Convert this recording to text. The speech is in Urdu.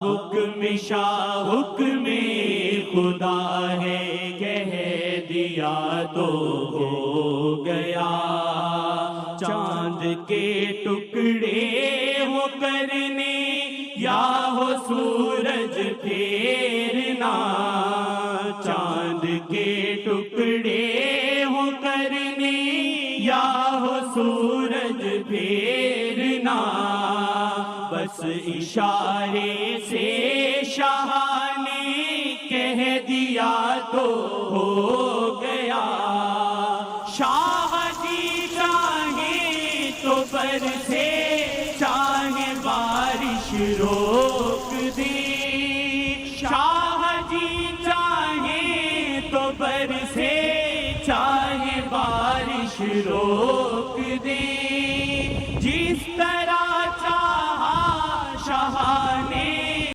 حکم شاہ حکم خدا ہے، کہہ دیا تو ہو گیا۔ چاند کے ٹکڑے ہو کرنے یا ہو سورج پھیرنا، چاند کے ٹکڑے ہو کرنے یا ہو سورج پھیرنا، بس اشارے سے شاہ نے کہہ دیا تو ہو